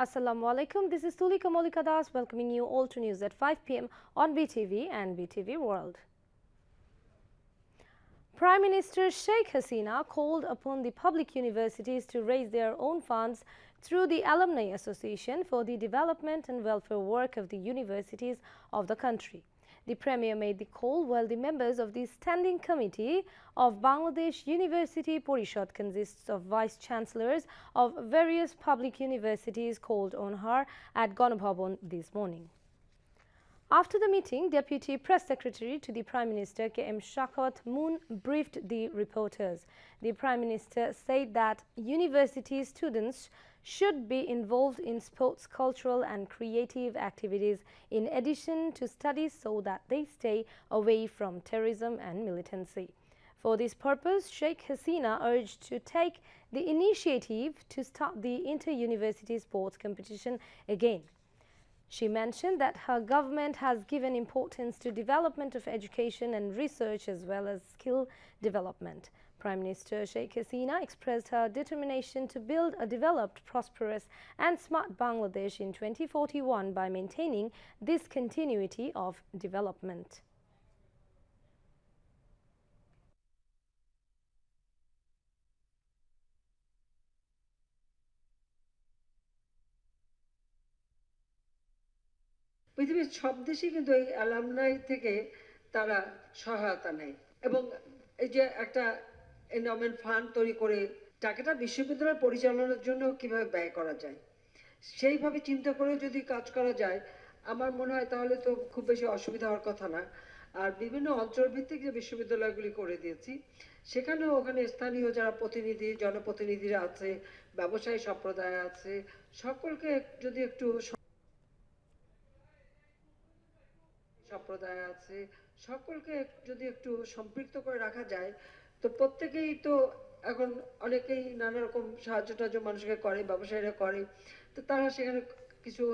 Assalamu alaikum. This is Tulika Molika Das welcoming you all to news at 5 p.m. on BTV and BTV World. Prime Minister Sheikh Hasina called upon the public universities to raise their own funds through the Alumni Association for the development and welfare work of the universities of the country. The Premier made the call while the members of the Standing Committee of Bangladesh University Porishad consists of Vice-Chancellors of various public universities called on her at Ganabhavan this morning. After the meeting, Deputy Press Secretary to the Prime Minister K.M. Shaukat Moon briefed the reporters. The Prime Minister said that university students should be involved in sports, cultural and creative activities in addition to studies so that they stay away from terrorism and militancy. For this purpose, Sheikh Hasina urged to take the initiative to start the inter-university sports competition again. She mentioned that her government has given importance to development of education and research as well as skill development. Prime Minister Sheikh Hasina expressed her determination to build a developed, prosperous and smart Bangladesh in 2041 by maintaining this continuity of development. পৃথিবীর সব দেশেই কিন্তু এই alumni থেকে তারা সহায়তা নেয় এবং এই যে একটা এন্ডাওমেন্ট ফান্ড তৈরি করে টাকাটা বিশ্ববিদ্যালয় পরিচালনার জন্য কিভাবে ব্যয় করা যায় সেইভাবে চিন্তা করে যদি কাজ করা যায় আমার মনে হয় তাহলে তো খুব বেশি অসুবিধা হওয়ার কথা না। আর বিভিন্ন অঞ্চলভিত্তিক যে বিশ্ববিদ্যালয়গুলি করে দিয়েছি সেখানেও ওখানে স্থানীয় যারা প্রতিনিধি জনপ্রতিনিধিরা আছে ব্যবসায়ী সম্প্রদায় আছে সকলকে যদি একটু সম্প্রদায় আছে সকলকে যদি একটু সম্পৃক্ত করে রাখা যায় তো প্রত্যেকেই তো এখন অনেকেই নানা রকম সাহায্য মানুষকে করে ব্যবসায়ীরা করে তো তারা সেখানে কিছু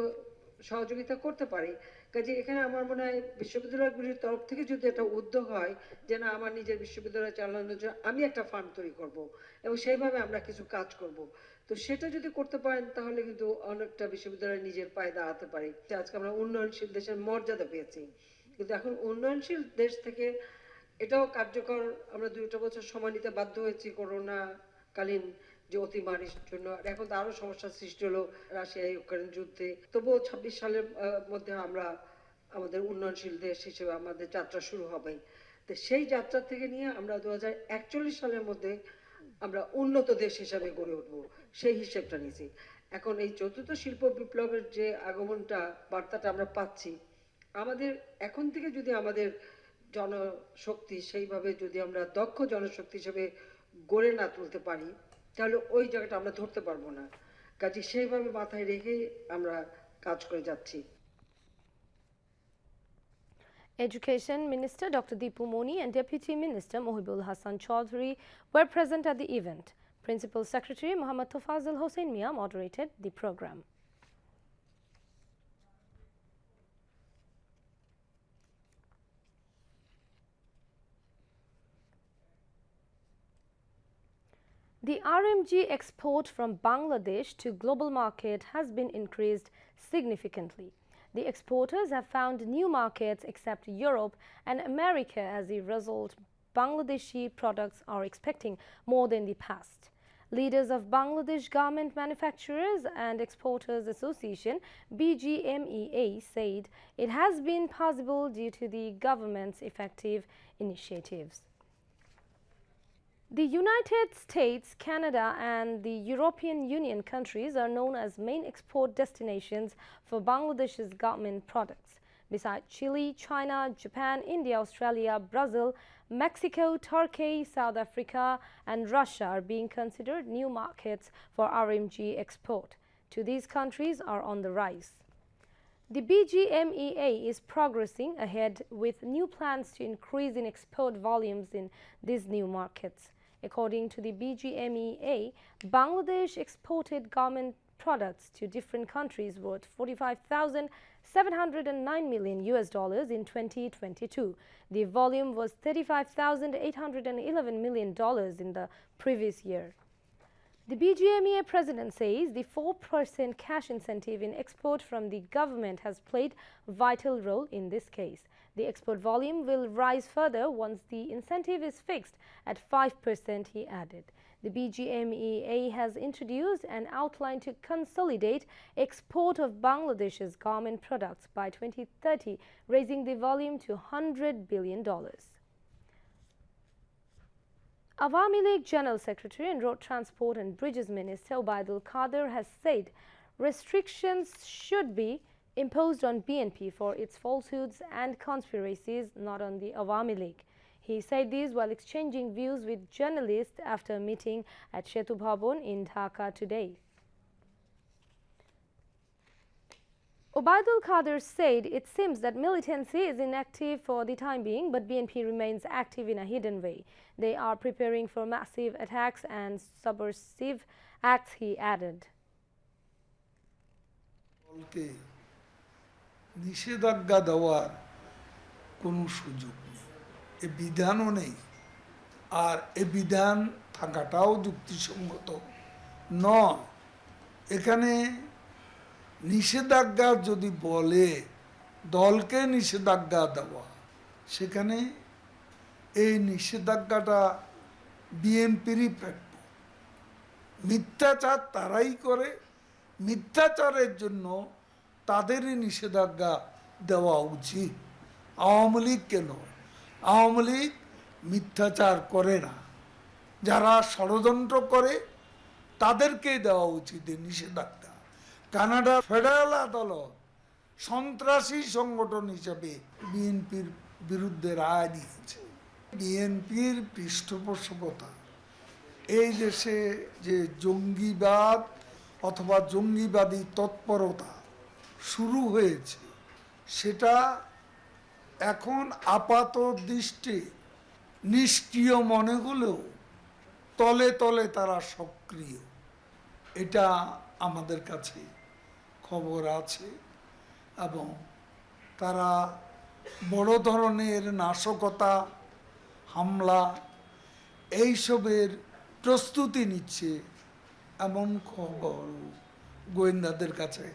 সহযোগিতা করতে পারে কাজে এখানে আমার মনে হয় বিশ্ববিদ্যালয়গুলির তরফ থেকে যদি একটা উদ্যোগ হয় যে না আমার নিজের বিশ্ববিদ্যালয় চালানোর জন্য আমি একটা ফান্ড তৈরি করব এবং সেইভাবে আমরা কিছু কাজ করব তো সেটা যদি করতে পারেন তাহলে কিন্তু অনেকটা বিশ্ববিদ্যালয় নিজের পায়ে দাঁড়াতে পারে আজকে আমরা উন্নয়নশীল দেশের মর্যাদা পেয়েছি কিন্তু এখন উন্নয়নশীল দেশ থেকে এটাও কার্যকর আমরা 2টা বছর সময় নিতে বাধ্য হয়েছি করোনা কালীন যে অতিমারির জন্য এখন তো আরো সমস্যার সৃষ্টি হলো রাশিয়া ইউক্রেন যুদ্ধে তবুও 26 সালের মধ্যে আমরা আমাদের উন্নয়নশীল দেশ হিসেবে আমাদের যাত্রা শুরু হবে তো সেই যাত্রা থেকে নিয়ে আমরা 2041 সালের মধ্যে আমরা উন্নত দেশ হিসেবে গড়ে উঠব সেই হিসেবটা নিয়েছি এখন এই চতুর্থ শিল্প বিপ্লবের যে আগমনটা বার্তাটা আমরা পাচ্ছি আমাদের এখন থেকে যদি আমাদের জনশক্তি সেইভাবে যদি আমরা দক্ষ জনশক্তি হিসেবে গড়ে না তুলতে পারি তাহলে ওই জায়গাটা আমরা ধরতে পারবো না কাজে সেইভাবে মাথায় রেখে আমরা কাজ করে যাচ্ছি Education Minister Dr. Deepu Moni and Deputy Minister Mohibul Hassan Chaudhary were present at the event. Principal Secretary Muhammad Tofazil Hossain Mia moderated the program. The RMG export from Bangladesh to global market has been increased significantly. The exporters have found new markets except Europe and America. As a result, Bangladeshi products are expecting more than the past. Leaders of Bangladesh Garment Manufacturers and Exporters Association BGMEA said it has been possible due to the government's effective initiatives. The United States, Canada and the European Union countries are known as main export destinations for Bangladesh's garment products. Besides Chile, China, Japan, India, Australia, Brazil, Mexico, Turkey, South Africa and Russia are being considered new markets for RMG export. These countries are on the rise. The BGMEA is progressing ahead with new plans to increase in export volumes in these new markets. According to the BGMEA, Bangladesh exported garment products to different countries worth $45,709 million in 2022. The volume was $35,811 million in the previous year. The BGMEA president says the 4% cash incentive in export from the government has played a vital role in this case. The export volume will rise further once the incentive is fixed at 5%, he added. The BGMEA has introduced an outline to consolidate export of Bangladesh's garment products by 2030, raising the volume to $100 billion. Awami League General Secretary and Road Transport and Bridges Minister Obaidul Qadir has said restrictions should be imposed on BNP for its falsehoods and conspiracies, not on the Awami League. He said this while exchanging views with journalists after a meeting at Setu Bhavan in Dhaka today. Obaidul Qadir said it seems that militancy is inactive for the time being, but BNP remains active in a hidden way. They are preparing for massive attacks and subversive acts, he added. নিষেধাজ্ঞা দেওয়ার কোনো সুযোগ নেই, এ বিধানও নেই, আর এ বিধান থাকাটাও যুক্তিসঙ্গত নয়। এখানে নিষেধাজ্ঞা যদি বলে দলকে নিষেধাজ্ঞা দেওয়া, সেখানে এই নিষেধাজ্ঞাটা বিএনপিরই প্রাপ্য। মিথ্যাচার তারাই করে, মিথ্যাচারের জন্য তাদেরই নিষেধাজ্ঞা দেওয়া উচিত। আওয়ামী লীগ কেন? আওয়ামী লীগ মিথ্যাচার করে না, যারা ষড়যন্ত্র করে তাদেরকেই দেওয়া উচিত নিষেধাজ্ঞা। কানাডা ফেডারেল আদালত সন্ত্রাসী সংগঠন হিসেবে বিএনপির বিরুদ্ধে রায় দিয়েছে। বিএনপির পৃষ্ঠপোষকতা এই দেশে যে জঙ্গিবাদ অথবা জঙ্গিবাদী তৎপরতা শুরু হয়েছে, সেটা এখন আপাত দৃষ্টি নিষ্ক্রিয় মনে হলেও তলে তলে তারা সক্রিয়। এটা আমাদের কাছে খবর আছে এবং তারা বড় ধরনের নাশকতা, হামলা এইসবের প্রস্তুতি নিচ্ছে এমন খবর গোয়েন্দাদের কাছে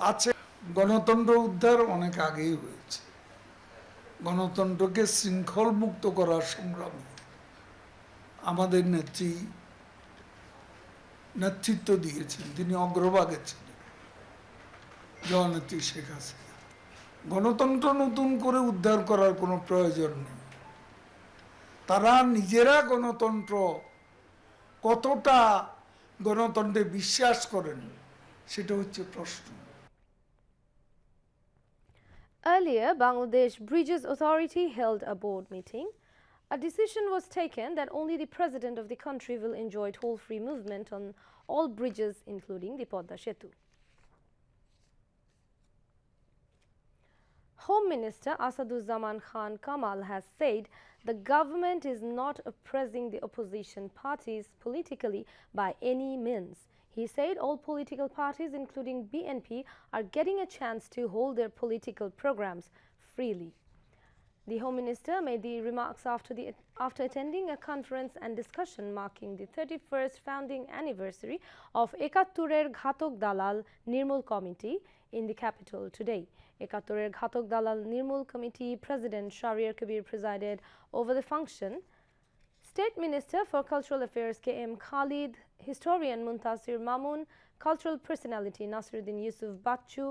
আছে। গণতন্ত্র উদ্ধার অনেক আগেই হয়েছে। গণতন্ত্রকে শৃঙ্খল মুক্ত করার সংগ্রামে আমাদের নেতৃত্ব দিয়েছেন, তিনি অগ্রভাগে ছিলেন জননেত্রী শেখ হাসিনা। গণতন্ত্র নতুন করে উদ্ধার করার কোনো প্রয়োজন নেই। তারা নিজেরা গণতন্ত্র কতটা গণতন্ত্রে বিশ্বাস করেন সেটা হচ্ছে প্রশ্ন। Earlier, Bangladesh Bridges Authority held a board meeting. A decision was taken that only the president of the country will enjoy toll-free movement on all bridges, including the Podda Setu. Home Minister Asaduzzaman Khan Kamal has said the government is not oppressing the opposition parties politically by any means. He said all political parties, including BNP, are getting a chance to hold their political programs freely. The Home Minister made the remarks after attending a conference and discussion marking the 31st founding anniversary of Ekatturer Ghatok Dalal Nirmul Committee in the capital today. Ekatturer Ghatok Dalal Nirmul Committee President Shahriar Kabir presided over the function. State Minister for Cultural Affairs K.M. Khalid, historian Muntasir Mamun, cultural personality Nasiruddin Yusuf Bachchu,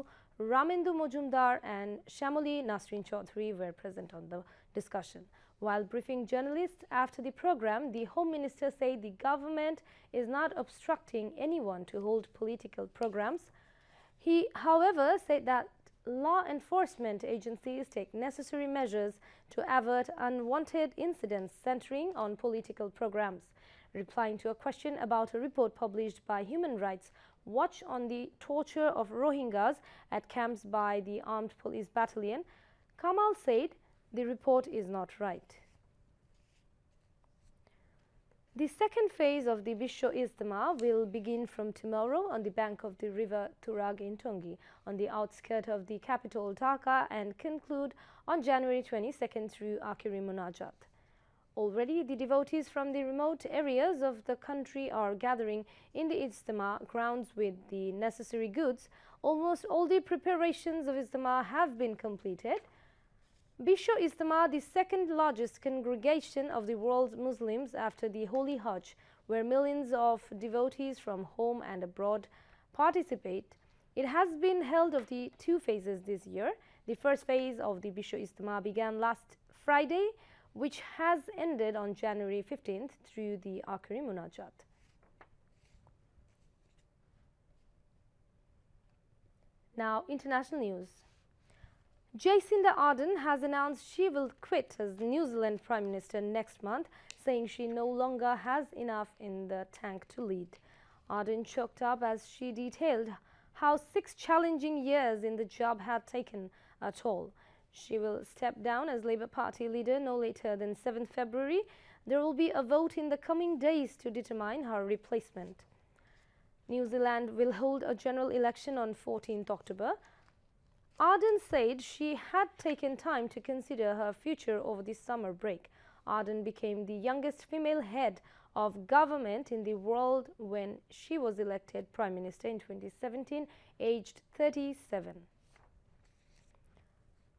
Ramendu Mojumdar and Shamoli Nasrin Chaudhary were present on the discussion. While briefing journalists after the program, the Home Minister said the government is not obstructing anyone to hold political programs. He, however, said that law enforcement agencies take necessary measures to avert unwanted incidents centering on political programs. Replying to a question about a report published by Human Rights Watch on the torture of Rohingyas at camps by the Armed Police Battalion, Kamal said the report is not right. The second phase of the Bisho Ijtima will begin from tomorrow on the bank of the river Turag in Tongi, on the outskirts of the capital Dhaka, and conclude on January 22nd through Akhiri Munajat. Already, the devotees from the remote areas of the country are gathering in the Ijtema grounds with the necessary goods. Almost all the preparations of Ijtema have been completed. Bisho Ijtema, the second largest congregation of the world's Muslims after the Holy Hajj, where millions of devotees from home and abroad participate. It has been held of the two phases this year. The first phase of the Bisho Ijtema began last Friday, which has ended on January 15th through the Akhiri Munajat. Now, international news. Jacinda Ardern has announced she will quit as New Zealand Prime Minister next month, saying she no longer has enough in the tank to lead. Ardern choked up as she detailed how 6 challenging years in the job had taken a toll. She will step down as Labour Party leader no later than 7th February. There will be a vote in the coming days to determine her replacement. New Zealand will hold a general election on 14th October. Ardern said she had taken time to consider her future over the summer break. Ardern became the youngest female head of government in the world when she was elected Prime Minister in 2017, aged 37.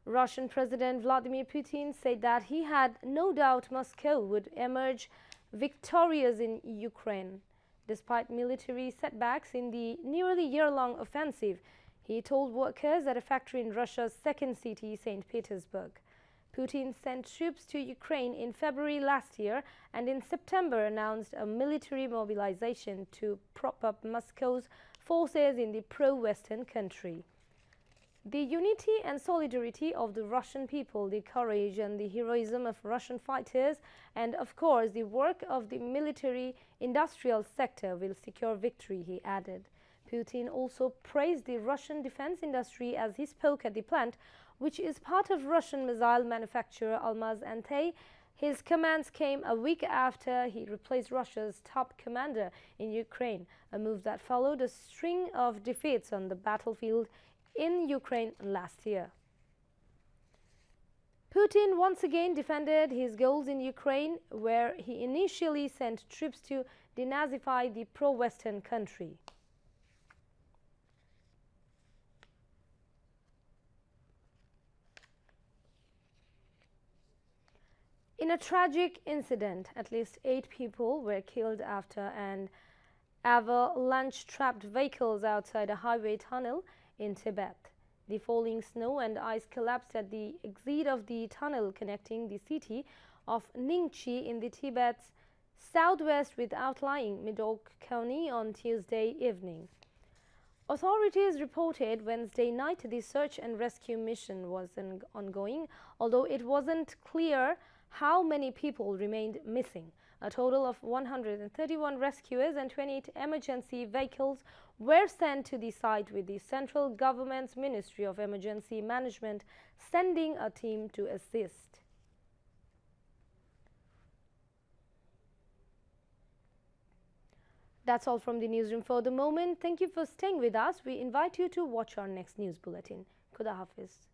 Russian President Vladimir Putin said that he had no doubt Moscow would emerge victorious in Ukraine. Despite military setbacks in the nearly year-long offensive, he told workers at a factory in Russia's second city, St. Petersburg. Putin sent troops to Ukraine in February last year and in September announced a military mobilization to prop up Moscow's forces in the pro-Western country. The unity and solidarity of the Russian people, the courage and the heroism of Russian fighters, and of course the work of the military-industrial sector will secure victory, he added. Putin also praised the Russian defense industry as he spoke at the plant, which is part of Russian missile manufacturer Almaz-Antey. His commands came a week after he replaced Russia's top commander in Ukraine, a move that followed a string of defeats on the battlefield in Ukraine last year. Putin once again defended his goals in Ukraine, where he initially sent troops to denazify the pro-Western country. In a tragic incident, at least 8 people were killed after an avalanche trapped vehicles outside a highway tunnel in Tibet. The falling snow and ice collapsed at the exit of the tunnel connecting the city of Ningchi in the Tibet's southwest with outlying Midok County on Tuesday evening. Authorities reported Wednesday night the search and rescue mission was ongoing, although it wasn't clear how many people remained missing. A total of 131 rescuers and 28 emergency vehicles were sent to the site, with the central government's Ministry of Emergency Management sending a team to assist. That's all from the newsroom for the moment. Thank you for staying with us. We invite you to watch our next news bulletin. Khuda Hafiz.